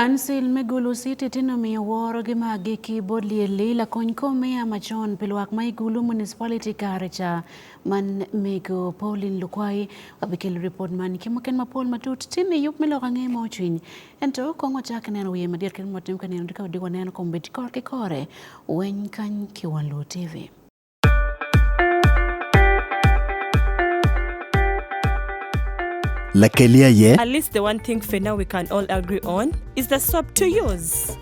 Council megulu city tino miworo gi magi keyboard lieli la konykome ya machon pilwak maigulu municipality karecha man mego Pauline Lukwayi wabikel report man kimoken mapol matut tini yup milo kange mochwiny ento kongo chake neno wiye madir ken motim kaneno dika udiwa neno kombeti korke kore weny kany ki Wan Luo TV. At least the one thing for now we can all agree on is the soap to use.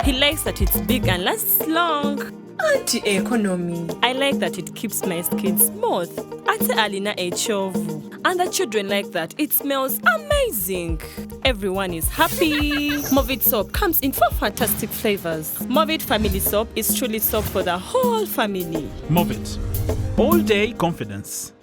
He likes that it's big and lasts long. Anti-economy. I like that it keeps my skin smooth. Ate alina echovu. And the children like that. It smells amazing. Everyone is happy. Movit soap comes in 4 fantastic flavors. Movit family soap is truly soap for the whole family. Movit. All day confidence.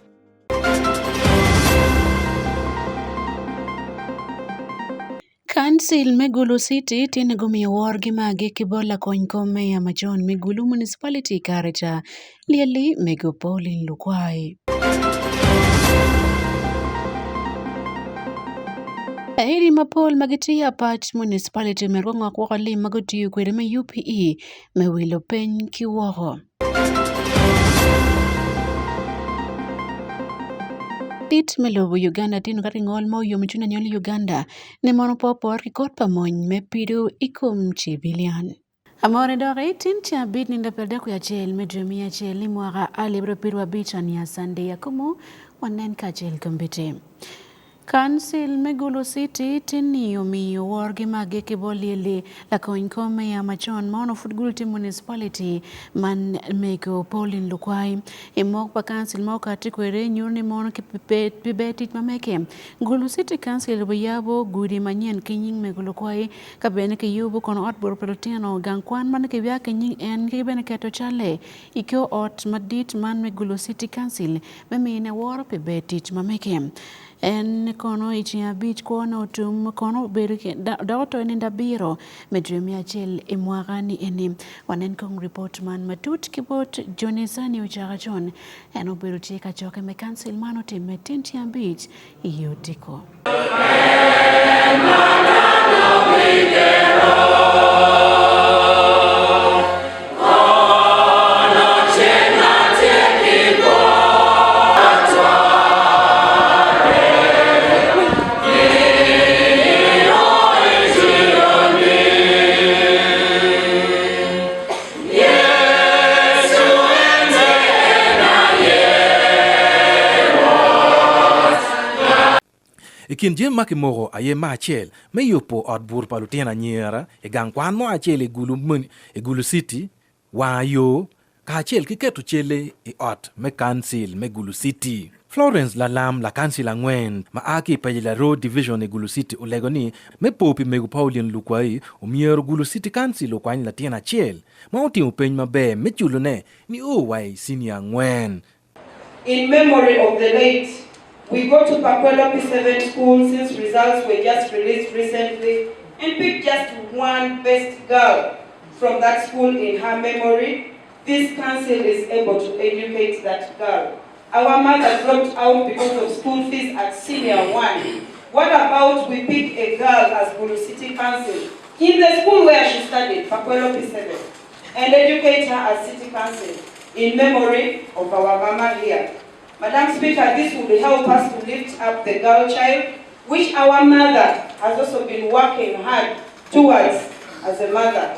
Council megulu city tine gumi awar gi magi kibola konykome ya machon megulu municipality karecha lieli mego Pauline Lukwayi. Eri mapol magitiya pat municipality mergongo kwa kali magotiyo kwere me UPE me wilo peny kiwoho. Tit melobo Uganda tino karingol mo yomichuna nyoli Uganda ne mono popor ki kot pamony me pido ikum chibilian. Amore dore tin tia bit ninda perde ku ya chel medremi ya chel ni mwaka alibro pirwa bichan ya Sunday ya Akumu wanen ka chel kombete. Council megulu city tini yomi wargi mage kibolili la konykome ya machon mono football team municipality man mego Pauline Lukwayi imok pa council mo katikwere nyurni mono kipibetit mameke gulu city council bayabo gudi manyen kinying mego Lukwayi kabene ke yubu kono ot borpelotino gangkwan man ke bya kinying en kibene keto chale ikyo ot madit man megulu city council memine woro pibetit mameke en kono ichia beach kono tum kono berike daoto ni ndabiro medremi achel imwagani eni wanen kong report man matut kibot jonesani uchagachon eno beruti kachoke me cancel mano time tintia beach iyotiko. Ikin jem makimoro aye machel me yopo odbur palutena nyera e gangkwan mo achel e gulu city wa yo ka achel kiketu chele e ot me council me gulu city. Florence Lalam la council angwen ma aki pajila road division e gulu city ulegoni me popi megu Pauline Lukwayi umiero gulu city council ukwany la tiena chel ma uti upeny mabe me chulune ni uwai sini angwen. In memory of the late, we go to Pakwelo P7 school since results were just released recently and pick just one best girl from that school in her memory. This council is able to educate that girl. Our mother dropped out because of school fees at senior 1. What about we pick a girl as Gulu City Council in the school where she studied, Pakwelo P7, and educate her as City Council in memory of our mama here. Madam Speaker, this would help us to lift up the girl child, which our mother has also been working hard towards as a mother,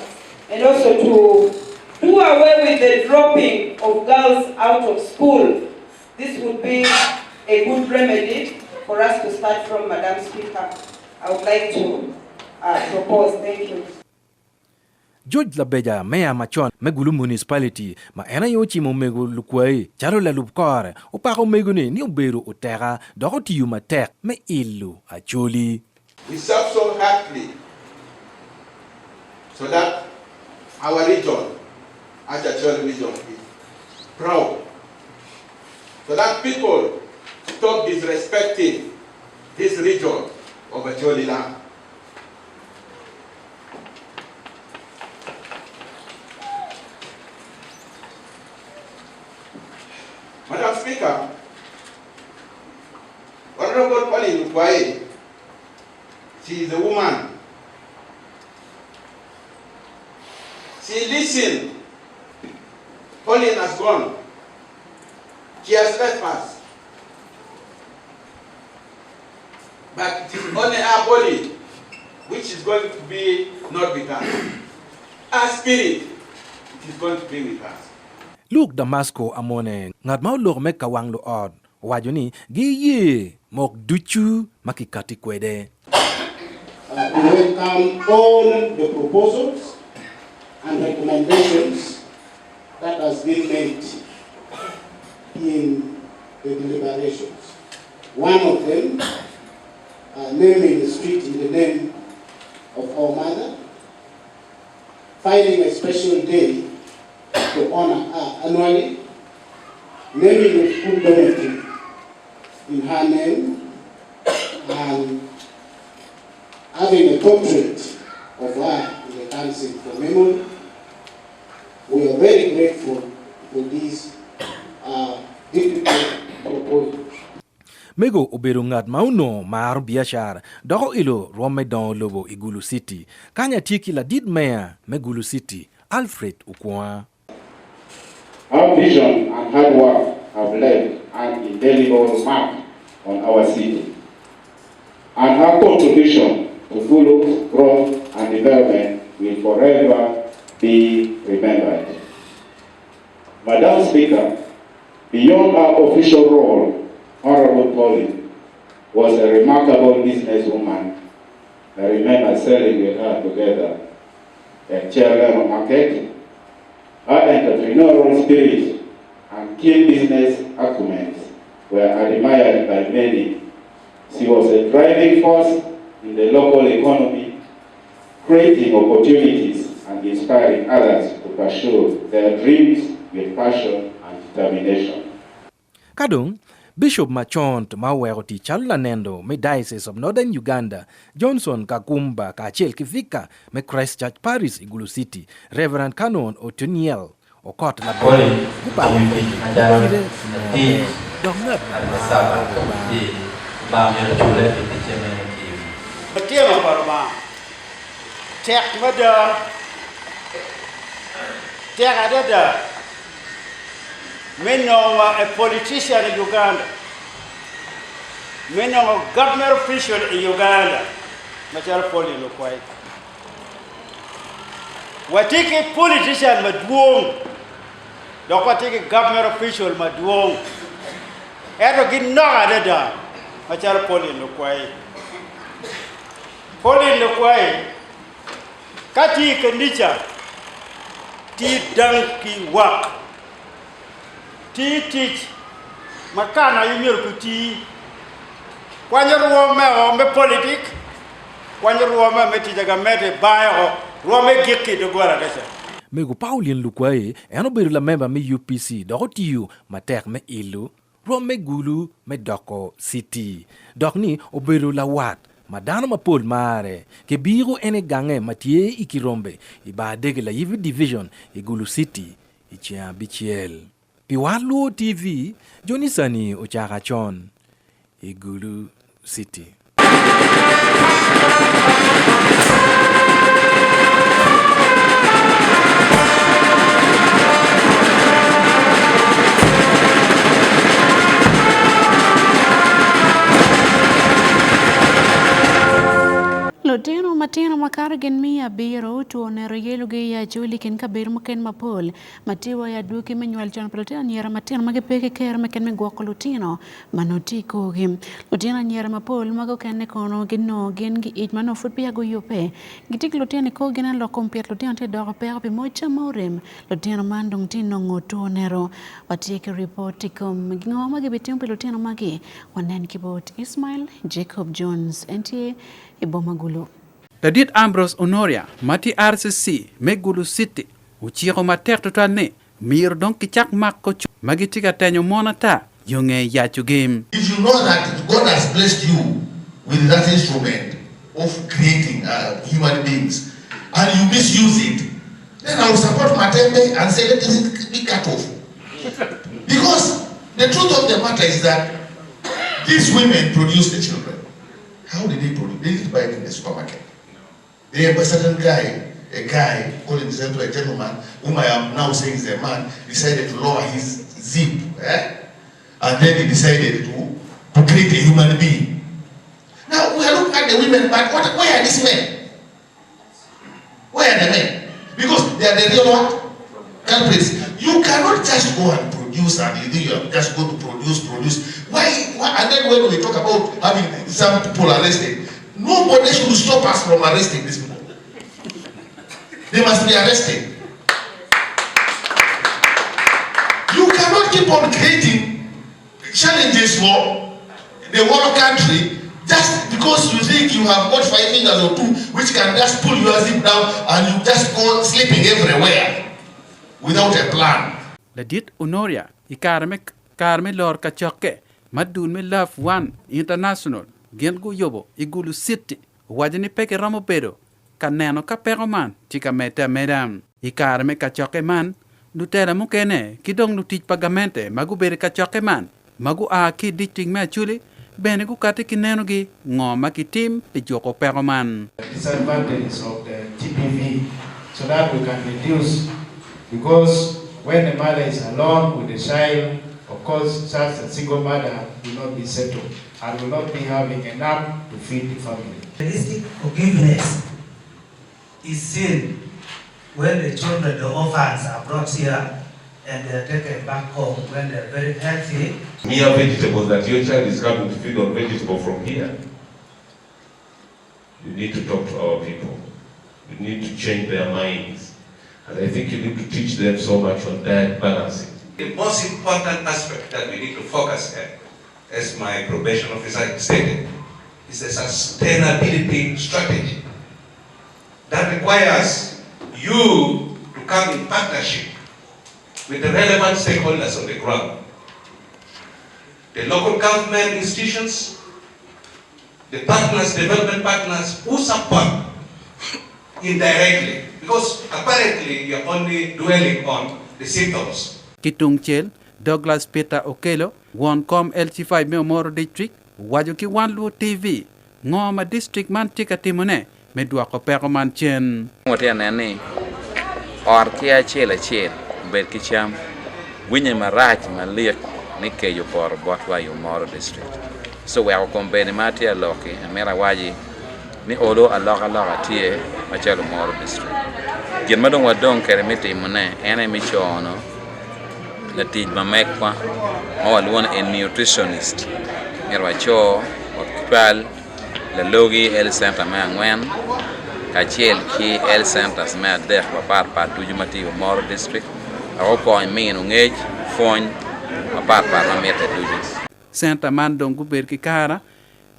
and also to do away with the dropping of girls out of school. This would be a good remedy for us to start from, Madam Speaker. I would like to propose. Thank you. George Labeja mea machon megulu municipality ma ena yochi mo megu Lukwayi charo la lupkore upako megune ni uberu utera dokoti yuma tek me ilu acholi. We serve so hardly so that our region, Achacholi region, is proud. So that people stop disrespecting this region of Acholi land. Madam Speaker, Honorable Pauline Lukwayi, she is a woman She listened. Pauline has gone. She has left us. But it is only our body which is going to be not with us. Our spirit, it is going to be with us. Look Damasco amone ngat mau lok me kawang lo od wajuni gi ye mok duchu makikati kwede. We welcome all the proposals and recommendations that has been made in the deliberations. One of them, naming the street in the name of our mother, finding a special day to honor her annually, naming the school dormitory in her name, and having a portrait of her in the council for memory. We are very grateful for these difficult proposals. Mego obedo ngat mauno mar biashara doko ilo Romedon Lobo Igulu City kanya tiki la did mayor Megulu City Alfred Ukwa. Our vision and hard work have left an indelible mark on our city, and her contribution to full growth and development will forever be remembered. Madam Speaker, beyond our official role, Honorable Pauline was a remarkable businesswoman. I remember selling with her together at Cheltenham Market. Her entrepreneurial spirit and keen business acumen were admired by many. She was a driving force in the local economy, creating opportunities and inspiring others to pursue their dreams with passion and determination. Kadung Bishop Machont Maweti Chalanendo, me Diocese of Northern Uganda, Johnson Kakumba Kachel Kifika, me Christchurch Paris Igulu City, Reverend Canon Otuniel, Okot La Pauline, a politician in Uganda, a government official in Uganda, Maternal Pauline Lukwayi. Watiki politician maduong, watiki government official maduong. Eto ginoga dada, Maternal Pauline Lukwayi. Pauline Lukwayi, kati kendicha, ti danki wak. Teach makana yumir kuti kwanyarwo me politik kwanyarwo me tijaga mete bayo rome gikki de gora desa Mego Pauline Lukwayi eno beru la member me UPC dotiyu mater me ilu rome gulu me doko city dokni oberu la wat madano mapol mare ke biru ene gange matie ikirombe iba dege la yivi division igulu city ichia bichiel Wan Luo TV, Johnny Sani Ochakachon, Igulu City. Loteno matino makaragen miya biro tuonero yeluge ya juli ken kabir maken mapol matiwa ya duki menyual jon pelotena nyera matino magepeke ker maken megwoko lutino manotiko gi lutino nyera mapol mago kenne kono gino gen gi ich mano futbi yago yope gitik lutino ko gena loko mpiet lutino te doro pego pi mocha morem lutino mandong tino ngotuonero watieke report kom gingo magibitim pe lutino magi wanen kibot Ismail Jacob Jones NTA Ibomagulu. Tadit Ambrose Honoria, Mati RCC, Megulu City, Uchiro Mater Tutane, Mir Don Kichak Mako, Magitika Tanyo Monata, Yunge Yachu Game. If you know that God has blessed you with that instrument of creating human beings and you misuse it, then I will support Matembe and say let this be cut off. Because the truth of the matter is that these women produce the children. How did they produce? They didn't buy it in the supermarket. They have a certain guy a guy calling himself a gentleman, whom I am now saying is a man, decided to lower his zip, and then he decided to create a human being. Now we are looking at the women, but where are these men? Where are the men? Because they are the real what? Culprits. You cannot just go and produce and you think you are just going to produce. Why? And then when we talk about having some people arrested, nobody should stop us from arresting these people. They must be arrested. You cannot keep on creating challenges for the whole country just because you think you have got 5 fingers or 2 which can just pull your zip down and you just go sleeping everywhere without a plan. La dit Honoria, karme lor kachoke, madun me Love One International, gengu yobo, igulu city, wajani peke ramo pedo, kaneno ka pero man, chika meta medam, ikarme kachoke man, nutera mukene, kidong nutit pagamente, magu bere kachoke man, magu ki diting me chuli, bene ku kate kineno gi, ngoma kitim, pijoko pero man. Disadvantages of the TPV, so that we can reduce. Because when the mother is alone with the child, of course, such a single mother will not be settled and will not be having enough to feed the family. Realistic forgiveness is seen when the children, the orphans, are brought here and they are taken back home when they are very healthy. Mere vegetables that your child is coming to feed on vegetables from here. You need to talk to our people. You need to change their minds. And I think you need to teach them so much on diet balancing. The most important aspect that we need to focus on, as my probation officer stated, is a sustainability strategy. That requires you to come in partnership with the relevant stakeholders on the ground. The local government institutions, the partners, development partners who support indirectly, because apparently you're only dwelling on the symptoms. Kitung Chel, Douglas Peter Okelo, Woncom LC5 Memorial District, Wajuki Wan Luo TV, Ngoma District man tika timone, medwa ko pero man chen. Ngote nani, or kia chela chel, bel kicham, winye marach maliek, nike yu por botwa yu Memorial District. So we are company matia loki, mera waji, ni olo aloka tie, machalo Memorial District. Gin madong wadong kere miti mune, ene michono, la tij mamekwa, mawaluan a nutritionist. Mirwa cho, okipal, la logi el center me angwen, kachiel ki el centers me adek wapar tujumati Memorial District, ako ko min ungej, fony, wapar mamete tuju. Center man dong guber ki kara,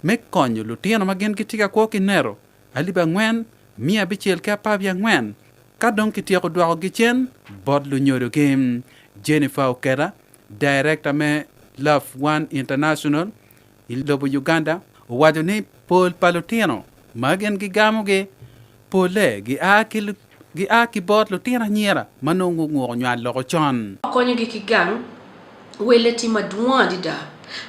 me konyo lutiano magen kitika kwa kinero, aliba ngwen, mia bichel ka pabia ngwen, kadong kitia ko dwa gichen, bod lu nyodo game, Jennifer Okera, director me Love One International, Ilobo Uganda, wado ni Paul Palutino, magen gigamo ge, Pole gi aki bod lutiana nyera, manongu ngonywa loko chon. Konyo gi kigang, weleti madwa dida,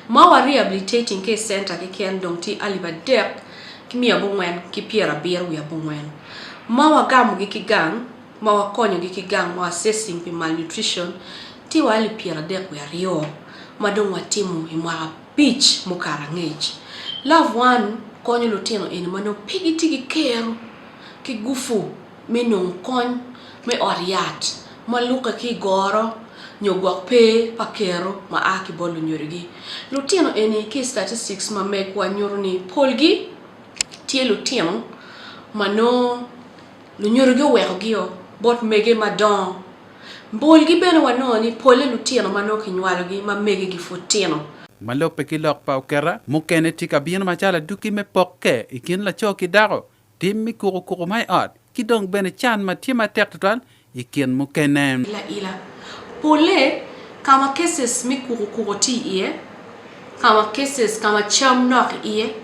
mawa rehabilitating case center ki ken dong ti aliba dek, kimia bungwen, ki piera bier wia bungwen. Mawa gamu gi kigang, mawa konyo gi kigang, mawa assessing pi malnutrition, ti wali piera dek wia rio, madong watimu imwa beach mukara ngej. Love One konyo lutino eni mano pigi tigi kero, ki gufu, me nong kon, me oriat, maluka ki goro, nyogwak pe pakero ma aki bolu nyorigi. Lutino eni ki statistics ma mekwa nyoroni polgi, tie lutino, mano lunyorigi wekogio, bot mege madon. Bolgi beno wanoni pole lutino mano kinywalogi ma mege gifutino. Malope kilok pa Okera, mukene tika bien machala duki me poke, ikin la choki daro, tim mi kuru mai ot, kidong bene chan ma tima tektuan, ikin mukene. Ila. Pole, kama cases mi kuru ti iye, kama cases kama cham nok iye,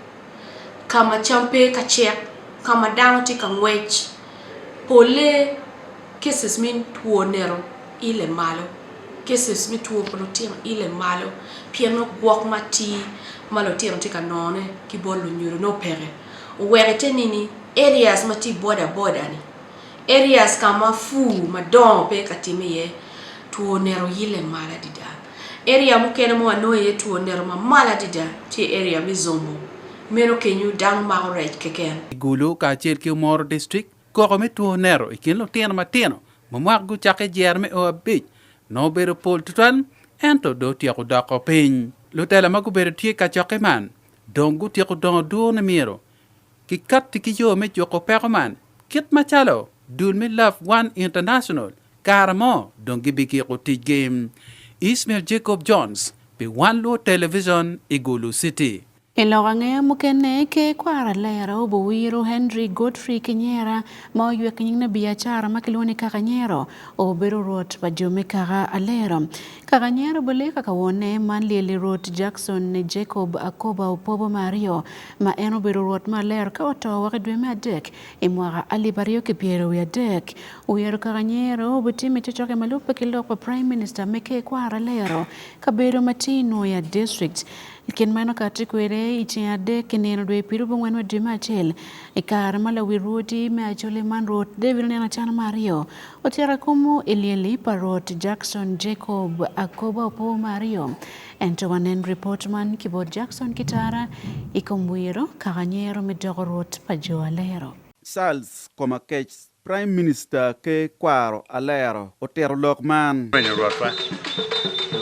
kama champe kachek, kama dano tika ngwech. Pole, cases min tuo nero, ile malo. Cases mi tuo polotino ile malo, piano guak mati, malotino tika none, ki bolu nyuro no pere. Uwerete nini, areas mati border ni. areas kama fu madon pe katime ye tuo nero yile mala dida area mukene mo anoye tuo nero mala dida ti area mizombo meno kenyu dang magorej keken Gulu ka chel ki Moro district ko me tuo nero ikin lo tieno matino mamak gu chake jerme o abich no bero pol tutan ento do tiako dako piny lo tela magu bero tie ka choke man dongu tiako dongo duo na miro ki kat tiki yo me joko peko man kit machalo dun me love one international karamo dongi biki ko tij game Ismail Jacob Jones be Wan Luo television Igulu City. Ilogang'e mukene ke kwara lera obo wiro Henry Godfrey Kenyera ma oywe kinying na biachara makilwoni kaka nyero obero rot bajume kaka alero kaka nyero bole kaka wone man lili rot Jackson ne Jacob Akoba Opobo Mario ma eno obero rot ma ler ka oto wakidwe me adek imwaga alibario kipiero wi adek uyero kaka nyero obutime chochoke malupe kilokwa Prime Minister meke kwara lero kabero matino ya district Ken mano kati kwere ichi ade keneno dwe piru bungwen wa dima achel ikar mala wiruoti me achole man rot David nena chana Mario otiara Akumu Elieli Parot Jackson Jacob Akoba Opobo Mario ento wanen report man kibod Jackson Kitara ikomwiro kakanyero midogo rot pajo alero Sals Komakech Prime Minister ke kwaro alero otero lokman Menyo rotwa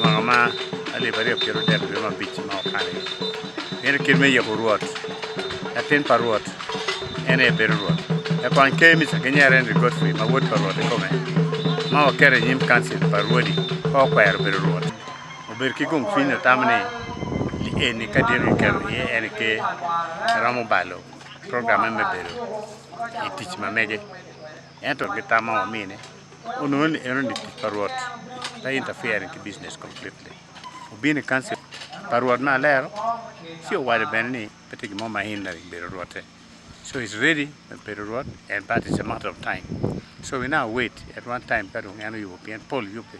mama ali bari opero der ma bichi ma okane ene kirme ye ruot aten parot ene beru ruot e kon kemi sa kenyare en Godfrey ma wot parot ko me ma okere nyim council parodi ko kwero beru ruot ober ki gum fina tamne li ene kadiri ker ye ene ke ramo balo programme me beru e teach ma meje ento ke tama o mine onon eno ni parot ta interfere in business completely ubini council parwad na lero sio wale benni petiki mama hinda berote so it's ready berote and that is a matter of time so we now wait at one time pero ngano European pol yupe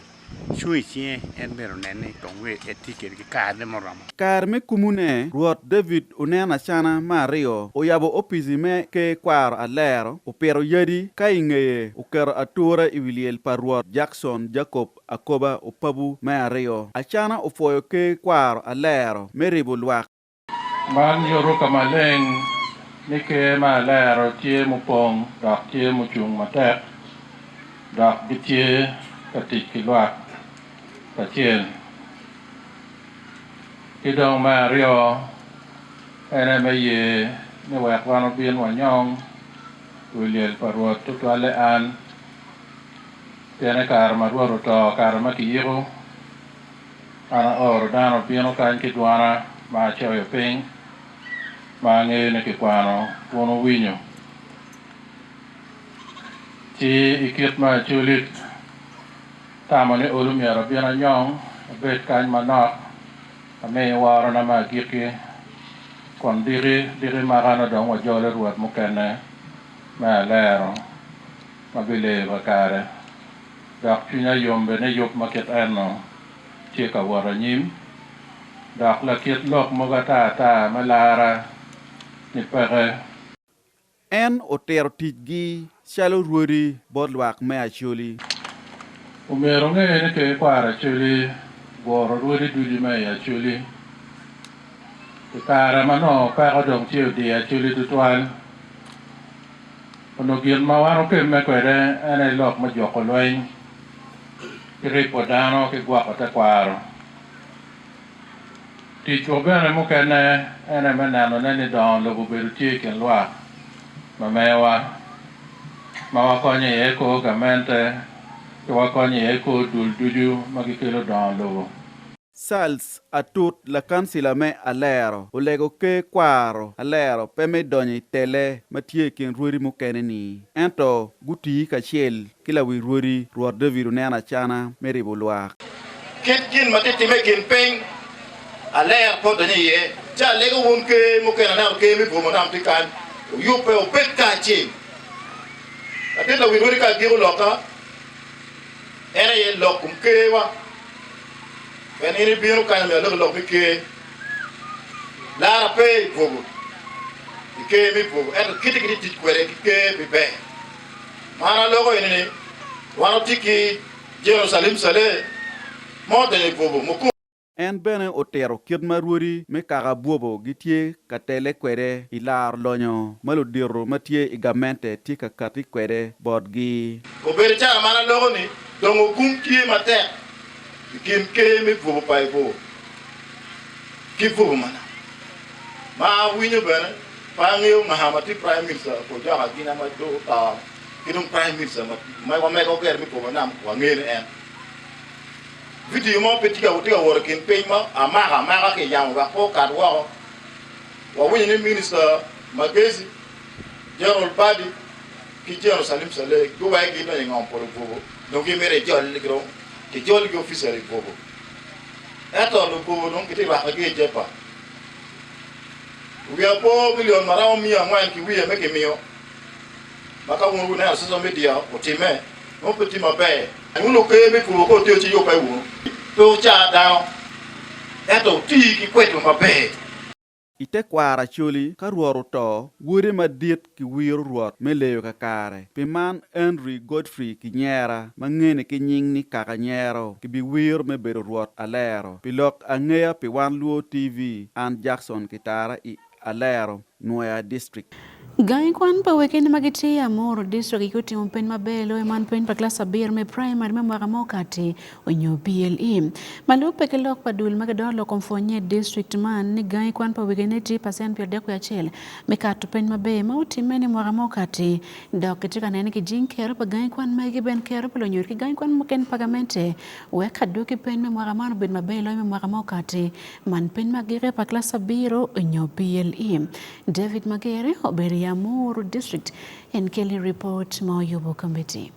chui chie en bero nene tongwe etike ki kade moramo kar me kumune ruot David unena chana Mario oyabo opisi me ke kwaro alero opero yadi ka ingeye ukero atura iwiliel parwot Jackson Jacob Akoba Opobo Mario achana ofoyo ke kwaro alero meribo lwak man yoro kamaleng nike malero tie mupong dak tie muchung matek dak bitie katik kilwak kachien kidong Mario ene meye ne wek wano bien wanyong Williel parwot tutwale an tiene kar marwaro to kar makiyiko ana oro dano pieno kan kidwana ma choyo ping ma ngene kikwano wono winyo ti ikit ma chulit tamone olum yaro biena nyong bet kan manok ame waro na ma giki kon diri magana dong wa jole ruat mukene ma lero ma bile bakare dak pinya yombe ne yop maket eno ti ka waro nyim dak la kit lok mogata ta malara ni pere en otero tijgi chalo ruori bodlwak me acholi umero ngene ke kwara choli goro ruori dudi me acholi kara mano ka dong tio dia choli tutwan ono gien mawaro ke me kwere ene lok ma joko loin ripodano ke gwako te kwaro ti chobene mo kene ene menano nene don lobo beru tie ken lwa mamewa mawakonye eko gamente wakonye eko dulduju magikelo don lobo Sals atut la kansila me alero olego ke kwaro alero peme donyi tele matie ken ruori mukene ni ento guti kachiel kila wi ruori ruor David nena chana meribo lwak kin matiti me kin peng aler po donyi ye cha lego won ke mukene na ke mi bomo nam tikan yupe o pet ka chi atela wi ruori ka giro loka ere ye lokum kewa when any bureau can be a little of the Lara pay for the me for and kitty query be Mana logo ini wano tiki Jerusalem sale mo de bobo mo en bene otero kiet maruri me kaga buobo gitie katele kwede ilar lonyo malo dirro matie igamente tika kati kwede bodgi ko bere cha mana logo ni dongo kum ki mate kim ke me bobo pai bo ki bobo mana ma winyo bene pa ngeo mahamati prime minister ko jaga gina ma do ta kidum prime minister ma wa me ko ger mi ko nam wa ngene en video mo petika utika working pay ma amara ke yang wa ko kad wa winyo minister magezi Gerald Badi ki Jerusalem sale go wa gi no ngom polo bobo donc i mere jol ligro ki jol gi officer bobo eto lo bobo donc ti wa ge jepa we are 4 million marao mi amwan ki wiye meke mio maka wonu na social media otime no petit mabe uno ke me fu ko ti o ti yo pa wu to cha da eto ti ki kweto mabe ite kwara choli ka ruoru to wure madiet ki wiru ruot me leyo ka kare piman Henry Godfrey ki nyera mangene ki nying ni kaka nyero ki bi wir me bedo ruot alero pilok angea pi Wan Luo TV and Jackson kitara i alero Nuea district Gai kwan pa wekende magiti ya moro district ikuti mpen mabelo eman pen pa klasa bir me primary me mwaka mokati onyo PLE. Malupe kelok padul magadolo konfonye district man ni gai kwan pa wekende ti pasen pia deku ya chele me katu pen mabe mauti meni mwaka mokati dok kitika nene ki jing kero pa gai kwan magi ben kero pa lonyor ki gai kwan moken pagamente weka duki pen me mwaka mano ben mabelo me mwaka mokati man pen magire pa klasa biro onyo PLE. David Magere oberi ya Moro district and Kelly report mo yubo committee.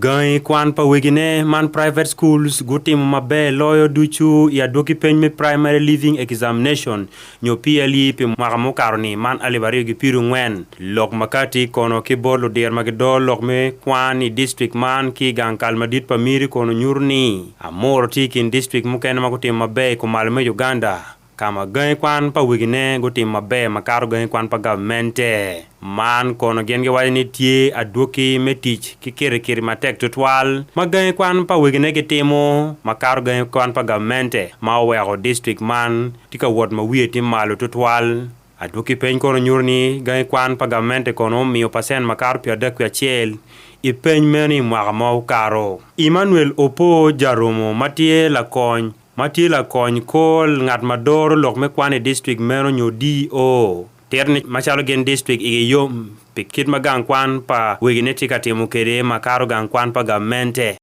Gai kwan pa wegine man private schools gutim mabe loyo duchu ya doki penme primary living examination nyo PLE pe magamo karoni man alibari gi piru ngwen lok makati kono ki bolo der magdo lok me kwani district man ki gan kalmadit pa miri kono nyurni amor tikin district muken magutim mabe ko malme Uganda kama gai kwan pa wigine gutim mabe makaro gai kwan pa governmente man kono genge wani tie adoki metich kikiri matek tutwal magai kwan pa wigine getemo makaro gai kwan pa governmente ma wego district man tika wot ma wieti malo tutwal adoki pen kono nyurni gai kwan pa governmente kono mio pasen makaro pia de kwa chel i pen meni mwagamo karo Emmanuel Opo Jaromo Matie la kony kol ngat madoro lok me kwane district meno nyo DO terni machalo gen district ige yom pikit magang kwan pa wegineti katemu kere makaro gang kwan pa gamente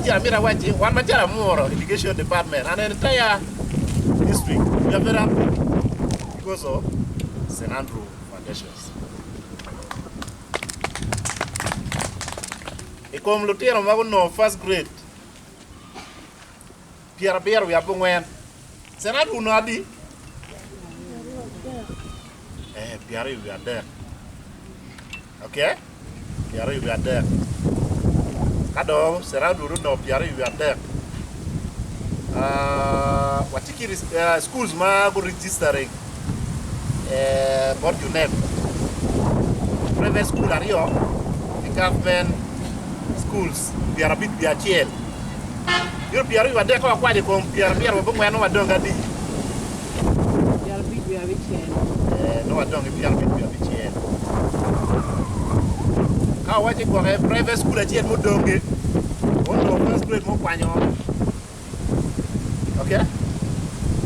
ya mira waji wan majara moro education department and entire district we are very happy because of St. Andrew foundations ikom lutero mago no first grade Pierre we are going Senat unadi Pierre we are there okay Pierre we are there kado Senat no Pierre we are there watiki schools ma go registering what you name private school ario the government schools Pierre bit Judicial Yo Pierre wa de ko kwa de ko Pierre wa bongwa no wadonga di Pierre big we have no wadonga Pierre big we have ka waje ko private school achi mo donge wono first grade mo kwanyo okay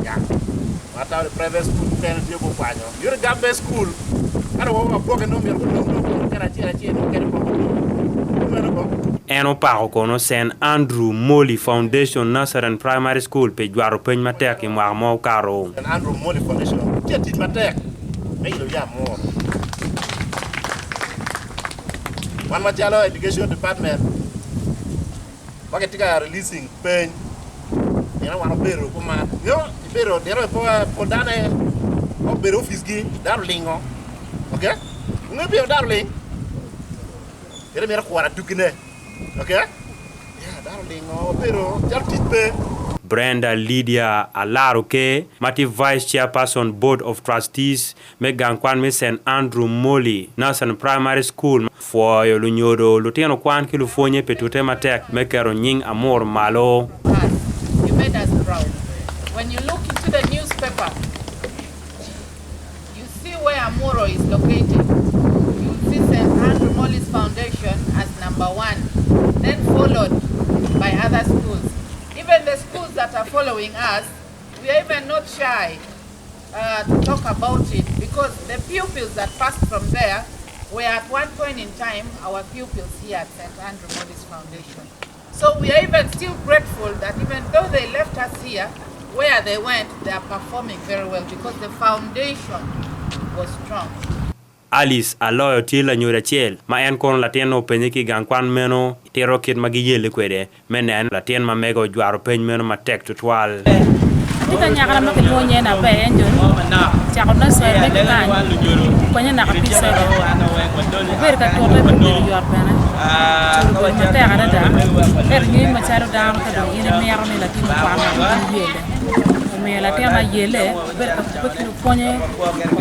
ya mata private school ten de mo kwanyo yo gambe school ara wo ko no mi ko kera chi no kere ko eno pako kono St. Andrew Molly Foundation Nursery Primary School pe jwaro pen matek imwa mo karo St. Andrew Molly Foundation tiati matek meilo ya mo Wan Majalo Education Department waketika releasing pen ina wana bero kuma yo bero dero po dane o bero office gi darlingo okay ngabe darling Kere mera kwa tukine. Okay? Yeah, darling, pero jaltipe. Brenda Lydia Alaruke, Mati Vice Chairperson Board of Trustees, Megan Kwan me St. Andrew Molly, Nursery Primary School, Fuoyo lunyodo lutino kwan ki lufonye petute matek mekero nying amor malo. You made us proud. When you look into the newspaper, you see where Amuro is located. You see St. Andrew Mollis Foundation as #1, then followed by other schools. Even the schools that are following us, we are even not shy to talk about it, because the pupils that passed from there were at one point in time our pupils here at St. Andrew Mollis Foundation. So we are even still grateful that even though they left us here, where they went, they are performing very well because the foundation was strong. Alice aloyo tila nyura chiel ma en kon latien no penye ki gang kwan meno tero kit magiyele kwede menen latien ma mego jwaro peny meno ma tek tutwal. Kita nyakala make lonye na be enjo chako na so be kan konya na kapisa ber ka to be be yor bana ko ma ta gara da ber ni ma charo da ka do ine me yaro ni la tin kwa ma yele me la tema yele ber ka ko ponye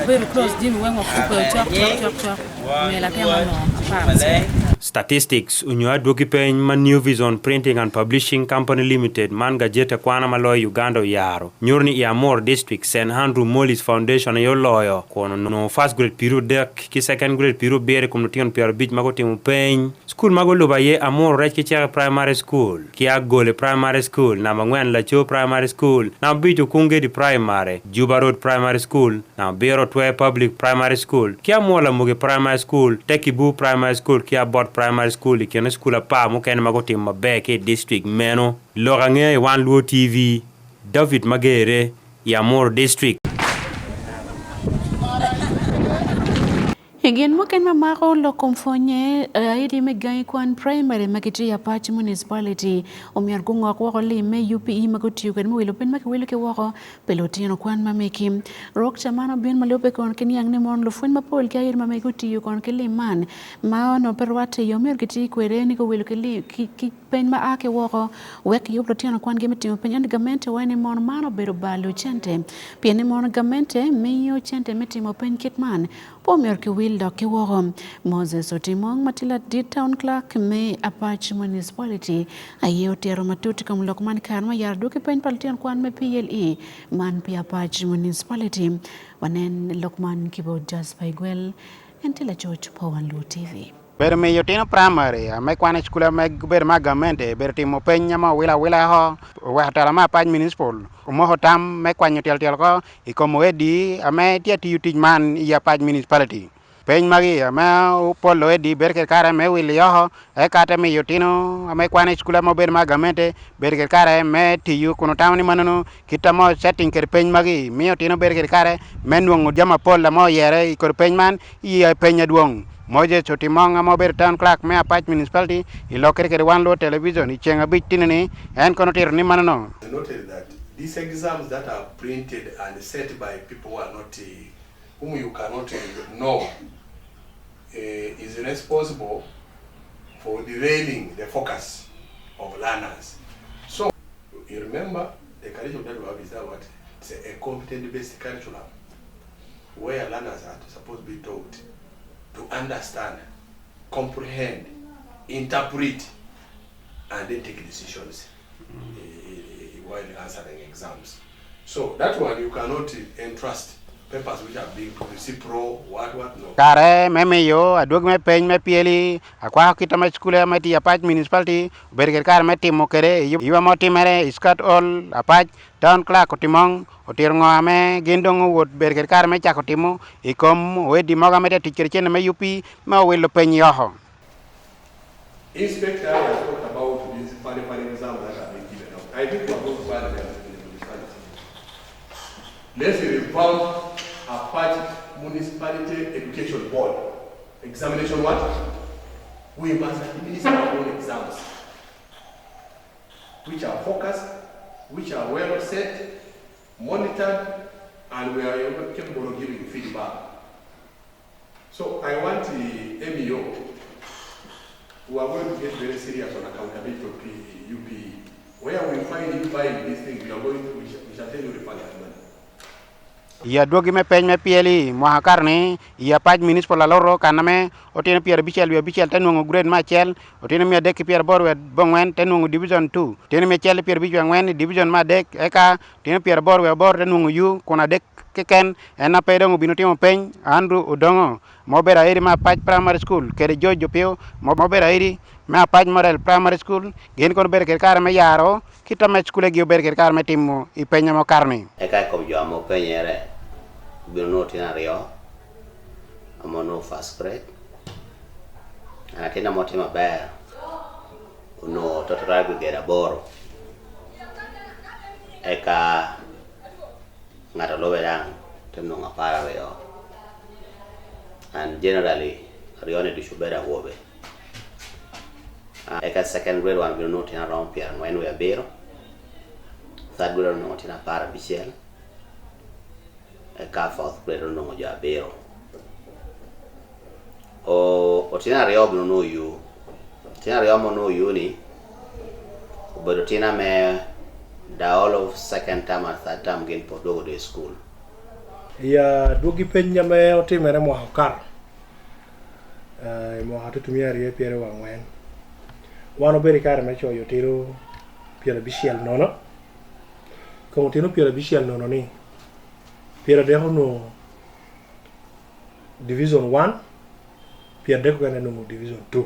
ber close dim wengo ko chok me la tema no pa. Statistics unyo aduoki peny ma New Vision Printing and Publishing Company Limited man gajete kwana maloyo Uganda yaro nyorni ya Amor District St. Andrew Mollis Foundation yo loyo kono no first grade piru dek ki second grade piru bere kumnution pier bich mago timu peny school mago luba ye Amor rech ki chere primary school ki agole primary school na mangwen la cho primary school na bitu kunge di primary Juba Road Primary School na Bero Twe Public Primary School ki amola muge primary school Tekibu Primary School ki abot primary school ikene school apa mo ken mago tim mabe ke district meno lorange Wan Luo TV David Magere ya Amor District. Again, mo ken mamako lo komfonye idi megai kwan primary makiti ya Patch municipality omiar kungo ko le me UPE magotiu ken mo wilo pen makwilo ke woko pelotino kwan mameki rok chamano bien malope kon ken yang ne mon lo fuen mapol ke ir mamegotiu kon ke le man ma no perwate yo mer kiti kwere ni ko wilo ke le ki pen ma ake woko wek yo pelotino kwan ge metimo pen and gamente wene mon mano bero balu chente piene mon gamente meyo chente metimo pen kitman Pomer ke wilda ke worom Moses Otimong Matila di town clerk me Patch municipality ayo tero matuti kam lokman karma yardu ke pen paltian kwan me PLE man pia Patch municipality wanen lokman kibo just paigwel entila George Wan Luo TV. Ber me yotino primary me kwana skula me ber magamente ber timo penya ma wila ho wa tala ma Patch municipal mo hotam me kwanyo tel ko ikomo edi ame tiati yuti man ya Patch municipality peny magi ame polo edi ber ke kare me wili ho e kata me yotino ame kwana skula mo ber magamente ber ke kare me tiyu kuno tawni manano kitamo setting ke peny magi me yotino ber ke kare menwongo jama polo mo yere ikor peny man iya penya duong Moje Otimong mo ber town clerk me Patch municipality ilokere ke Wan Luo television ichenga bitinini en konotir ni manano. Noted that these exams that are printed and set by people who are not whom you cannot know is responsible for derailing the focus of learners. So you remember the curriculum that we have is that what it's a competent based curriculum where learners are supposed to be taught to understand, comprehend, interpret, and then take decisions while answering exams. So that one you cannot entrust papers which are being produced pro what no. Kare meme yo adug me pen me pieli akwa kita ma skule ma ti Patch municipality berger kar me timo kere iwa mo timere iskat all Patch town clerk Otimong otirngo ame gendong wot berger kar me chako timo ikom wedi moga me teacher chen me UP ma welo pen yo. Inspector has talked about these funny exams that have been given out. I think we are going to find them in the municipality. Let's revamp a Patch municipality education board. Examination what? We must administer our own exams, which are focused, which are well set, monitored, and we are capable of giving feedback. So I want the MEO, who are going to get very serious on accountability of UPE. Where we find you buying these things, we shall tell you the money. ya dogi me peny me pieli mohakarni ya paj municipal loro kaname otine pier bichel tenungo grade machel otine mi dek pier borwe bongwen tenungo division 2 tine mi chel pier bichel ngwen division ma dek eka tine pier borwe bor tenungo yu kuna dek keken ena pedongo bino timo peny Andrew Odongo mobera iri ma paj primary school kede Jojo Pio mobera iri ma paj model primary school gen kon ber kar me yaro kita me school gi ber kar me timo i penya mo karni eka ko jomo penyere bino tina rio amono first grade anatina motima ber uno totora gera boro eka ngata lobe dang teno ngapara rio and generally rio ne dishu bera wobe eka second grade one bino tina around pier when we are bero third grade no tina para bichel eka fourth grade no ja bero o tina rio bino no yu tina rio mo no yu ni obedo tina me the all of second term and third term gen po dogo de school ya dogi penya me otimere mo hakar mo hatu tumia rie piere wangwen wano beri kare me choyo tiro piere bichiel nono ko tino piere bichiel nono ni piere de hono division 1 piere de ko no division 2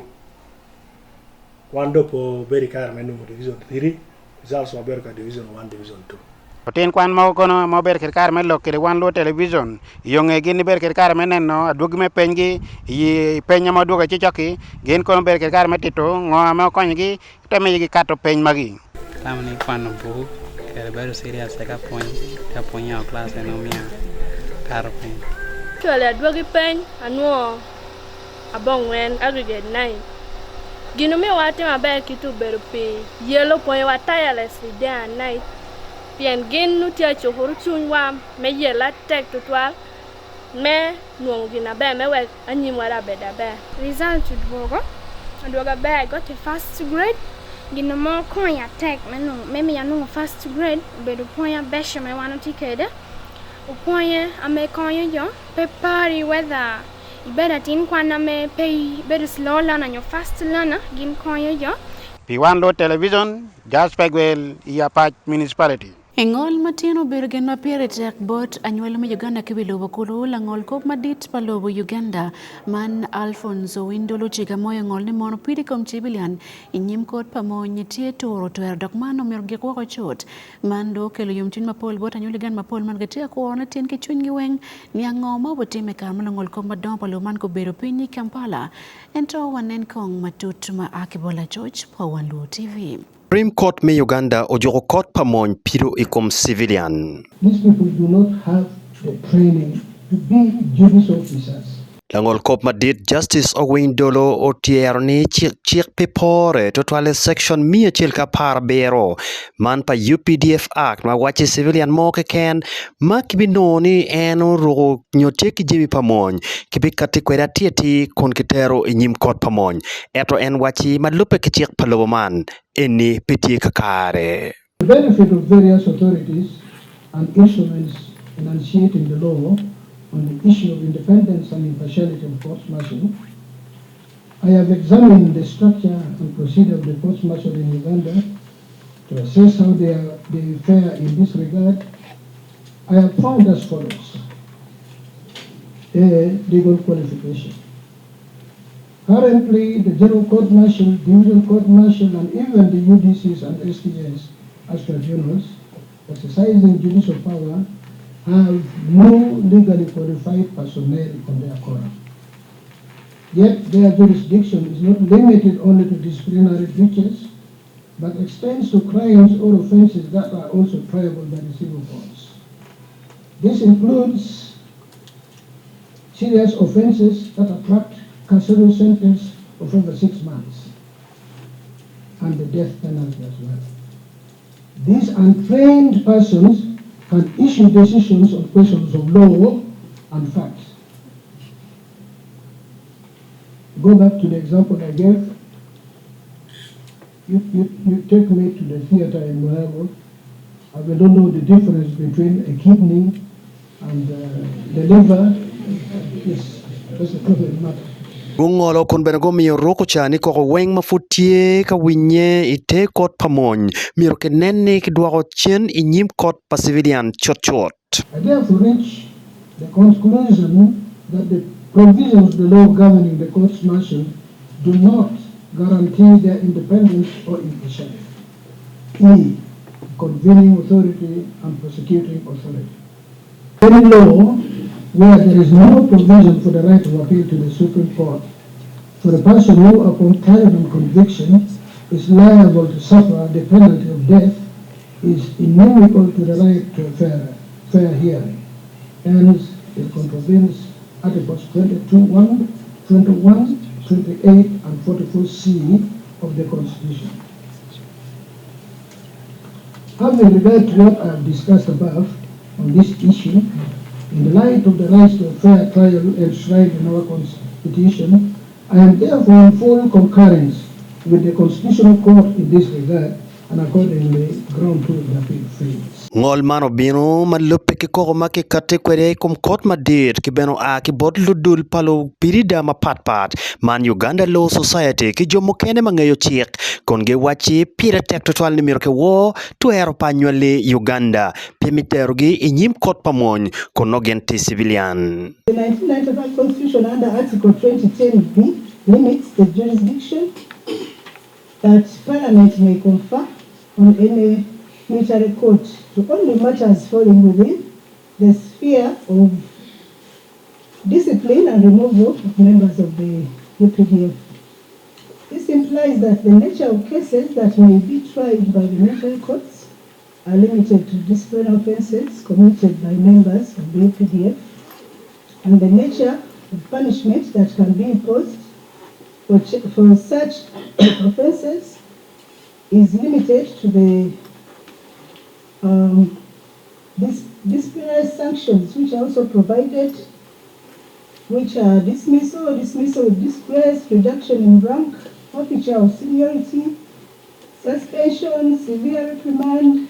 wando po beri kare me no division 3 is also berka division 1 division 2 Oten kwan mau kono mau ber kar me lo kere Wan Luo television yonge gini ber kar me neno adugi me pengi yi penya ma duga chichoki gen kono ber kar me tito ngo ma konyi teme yi kato peny magi tamni kwan bu kere ber serious ka point ya class no mia karo pen kele adugi peny anuo abongwen aggregate 9 gino mi wati maber kitu beru pi yellow point wa tirelessly day and night pien gin nu tia chohuru chunwa me yela tek tutwa me nuongo gina be me we anyimwara beda be result dwogo adwoga be I got a first grade gino mo konya tek me ya no first grade bedu ponya beshe me wano tikede uponya ame konya yo pepari weather ibeda tin kwana me pay bedu slow learner your fast learner gin konya yo pi Wan Luo television Jaspegwel ya paj municipality Engol matino bergen ma piere tek bot anyuel ma Uganda kibilo bakulu la ngol kop madit palobo Uganda man Alfonso Windolo chiga moyo ngol ni mono pidi kom chibilian inyim kot pa mo nyitie toro to er dokmano merge ko chot mando kelo yumtin mapol bot anyuel gan mapol man gatia ko ona tin ke chungi weng ni angoma botime kar man ngol kop madon palo man ko bero pinyi Kampala ento wanen kong matut ma akibola George pa Wan Luo TV Supreme Court me Uganda ojogo court pamon piro ikom civilian. These people do not have the training to be judicial officers. Langol kop madit Justice Owen Dolo o tierni chik pepore totale section mia chilka par bero man pa UPDF Act ma wachi civilian mo ke ken ma kibinoni eno ro nyote ki jimi pamon kibi kati kweda tieti kon kitero inyim kot pamon eto en wachi malupe ki chik palobo man eni piti kakare. The benefit of various authorities and instruments enunciating the law on the issue of independence and impartiality of courts-martial, I have examined the structure and procedure of the courts-martial in Uganda to assess how they fare in this regard. I have found as follows: A, legal qualification. Currently, the General Court-Martial, Division Court-Martial, and even the UDCs and STS as tribunals exercising judicial power have no legally qualified personnel on their corner. Yet their jurisdiction is not limited only to disciplinary breaches, but extends to crimes or offenses that are also triable by the civil courts. This includes serious offenses that attract carceral sentence of over 6 months and the death penalty as well. These untrained persons can issue decisions on questions of law and facts. Go back to the example I gave. You take me to the theater in Monaco. I don't know the difference between a kidney and deliver this appropriate matter. Gungolo kun benago miyo roko chani koko weng mafutie ka winye ite kot pamony miro ke nene ki dwako chen inyim kot pa civilian chot. I therefore reach the conclusion that the provisions of the law governing the courts martial do not guarantee their independence or impartiality. E. Convening authority and prosecuting authority. Any law where there is no provision for the right to appeal to the Supreme Court for a person who, upon trial and conviction, is liable to suffer the penalty of death is inimical to the right to a fair hearing. Hence, it contravenes Articles 22(1), 21, 28, and 44C of the Constitution. Having regard to what I have discussed above on this issue, in the light of the rights to a fair trial enshrined in our Constitution, I am therefore in full concurrence with the Constitutional Court in this regard, and accordingly ground to the appeal fails. Ngol mano bino malupe ki koko ma ki kate kwere kum kot madir ki beno a ki bot ludul palo pirida ma pat man Uganda Law Society ki jomo kene mangeyo chik konge wachi pira tek total ni miro ke wo tuero panywale Uganda pimitero gi inyim kot pamony kono gente civilian. The 1995 Constitution under Article 2010B limits the jurisdiction that Parliament may confer on any military court to only matters falling within the sphere of discipline and removal of members of the UPDF. This implies that the nature of cases that may be tried by the military courts are limited to disciplinary offences committed by members of the UPDF, and the nature of punishment that can be imposed for such offences is limited to the disciplinary sanctions, which are also provided, which are dismissal with disgrace, reduction in rank, forfeiture of seniority, suspension, severe reprimand,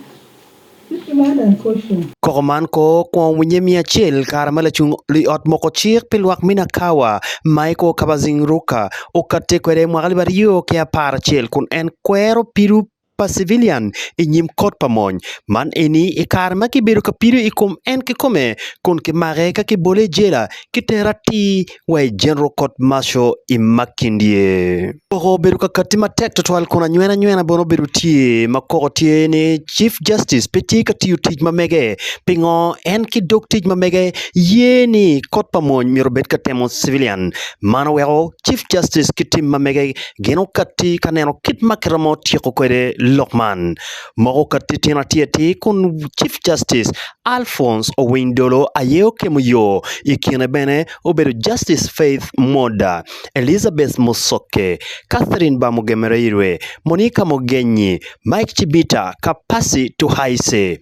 and caution. Kokoman ko kwa winye miachel karamala chung li ot moko chik pilwak minakawa maiko kabazing ruka okate kwere mwagalibario ke apara chel kun en kwero piru pa civilian inyim kot pamony man eni ikarma ki biru ka piru ikum en ki kome kun ki mage ka ki bole jela ki terati way general court martial imakindie koko biru ka katima tek total kuna nyena bono biru tie makoko tie ni Chief Justice peti ka tiyu tij mamege pingo en ki dok tij mamege yeni kot pamony miro bet ka temo civilian mano wego Chief Justice kitim mamege geno kati kaneno kit makramo tieko kwere Lokman moko katitina tieti kun Chief Justice Alphonse Owindolo ayeo kemuyo ikine bene obedo Justice Faith Moda, Elizabeth Musoke, Catherine Bamugemereirwe, Monica Mogenyi, Mike Chibita, Kapasi Tuhaise.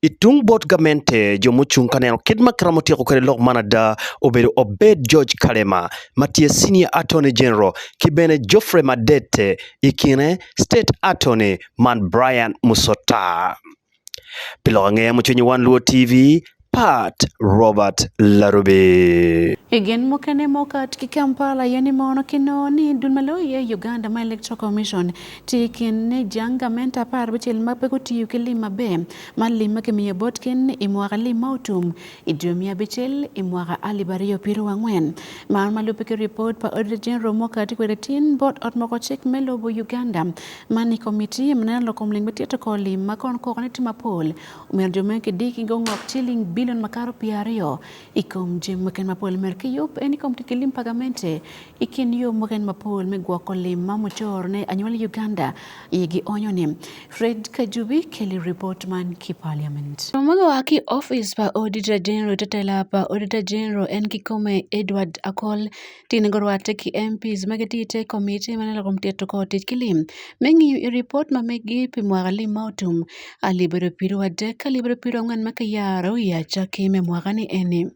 Itung bot gamente jomuchung kaneno kidma kramoti ko kare Lokman da obedo Obed George Kalema, Matia Senior Attorney General, kibene Geoffrey Madete, ikine State Attorney Man Brian Musota. Pilonge muchunyi Wan Luo TV, Pat Robert Larube. Again, mokene mokat ki Kampala yani maono kinoni dunmalo ye Uganda ma Electoral Commission tikin ne janga menta par bichil mape ko tiyu kili mabe malima ke miye botkin imwaga li mautum idumia bichil imwaga alibario piru wangwen malupe ke report pa Auditor General mokat ko retin bot ot moko check melobo Uganda mani committee mnalo komling betieto ko lima kon ko kaniti mapol umerjume ke diki ngok chilling billion makaro piario ikom jim ken mapol Yup, any comtikilim pagamente, ikin yo mogen mapol megwakole mamochorne annual Uganda, yegi onyonim. Fred Kajubi, Kelly Reportman, ki Parliament. Waki office pa Auditor General Tatela pa Auditor General Nkikome Edward Akol, tinagorwate ki MPs magatite committee manala komteto ko titkilim. Mengi report mamegi pimwagali mautum, alibero piru adeka libero piru ngan makayaro ya chake memwagani ene.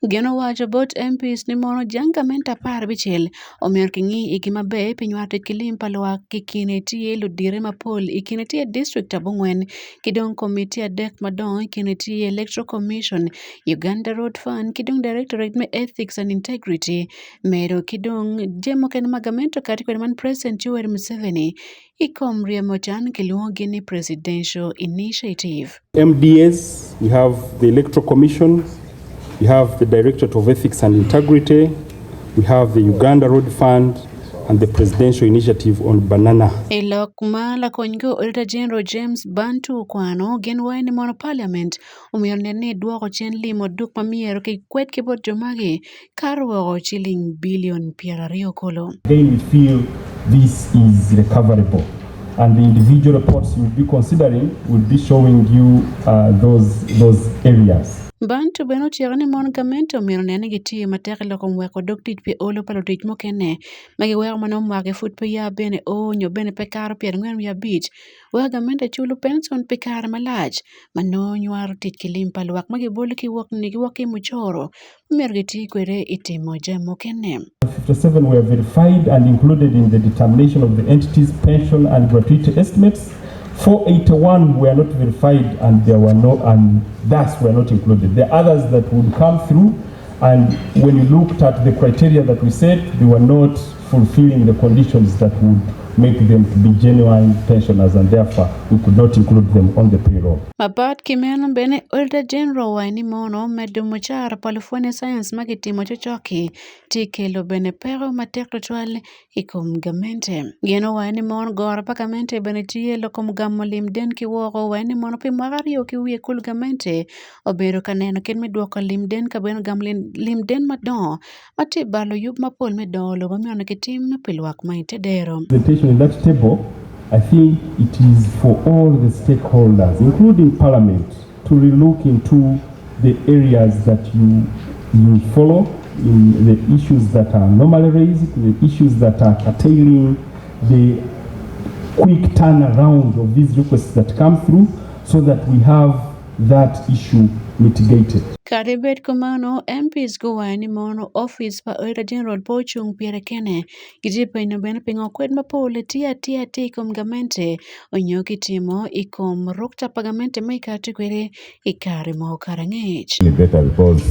Geno wacho bot MPs ni mono jangamenta par bichiel omiyo kingi igima be pinywate kilim palwa kikinetie ludire mapol ikinetie district abungwen kidong committee adek madong ikinetie electoral commission Uganda Road Fund kidong directorate me ethics and integrity mero kidong jemoken magamento kati kwa man president Yoweri Museveni ikom riemo chan kiluongi ni presidential initiative. MDS, we have the electoral commission, we have the Directorate of Ethics and Integrity, we have the Uganda Road Fund, and the Presidential Initiative on Banana. Elokma la kongo Auditor General James Bantu kwano genwaini mono parliament umiyone ni duoko chen limo duk mamiero ki kwet kibot jomagi karwo shilling billion $20 kolo. Again, we feel this is recoverable, and the individual reports you will be considering will be showing you those areas. Bantu beno tiyo ni mon gamento miro nene gitiyo mateke loko mweko doktich pi olo palo tich mokene magi weko mano mwake fut pi ya bene onyo bene pe karo pier ngwen ya bich weko gamento chulu pension pi karo malach mano nyuaro tich kilim palwak magi bolu ki waki muchoro miro gitiyo kwere itimo jemo kene. 57 were verified and included in the determination of the entity's pension and gratuity estimates. 481 were not verified and there were no, and thus were not included. The others that would come through, and when you looked at the criteria that we set, they were not fulfilling the conditions that would make them to be genuine pensioners, and therefore we could not include them on the payroll. Mabat kimeno bene Auditor General waini mono medo mochar palofone science magitimo chochoki tikelo bene pero mateklo twal ikom gamente. Geno waini mono gora pakamente bene tiye lokom gamo limden kiwoko waini mono pi mwagario kiwie kul gamente obero kaneno ken medwoko limden kabeno gam limden madon mati balo yub mapol medolo gomiono kitim pilwak maitedero. In that table, I think it is for all the stakeholders, including Parliament, to relook into the areas that you follow, in the issues that are normally raised, the issues that are curtailing the quick turnaround of these requests that come through, so that we have that issue mitigated. Karibet kumano MPs go waini mono office pa Auditor General pochung piere kene gijipa ino bene pingo kwed mapole tia ikom gamente onyoki timo ikom rukta pagamente maikati kwere ikari mo karangech. Better because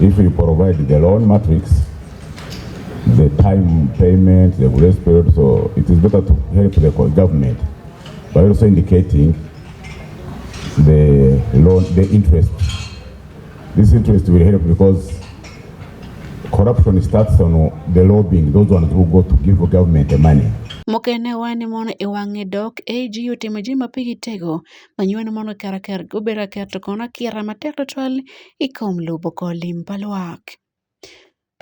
if you provide the loan matrix, the time payment, the grace period, so it is better to help the government by also indicating the loan, the interest. This interest will help because corruption starts on the lobbying, those ones who go to give the government the money. Mokene wani mono iwange dok AG utimaji mapigi tego manyuene mono karakar gubera kerto kona kira mateklo twal ikom lubo ko limpalwak.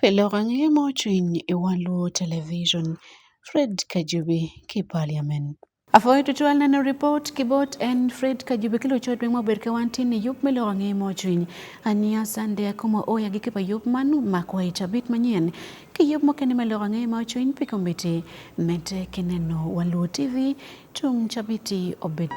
Pelorange mochwiny Wan Luo television Fred Kajubi ki parliament. Afoy tutual nano report kibot and Fred Kajubi kilo chot mo berke wantini yup melorange mochwiny ania sande Akumu oya gikipa yup manu makwa itabit manyen ki yup mokene melorange mochwiny pikombiti mente kineno Wan Luo TV tung chabiti obet.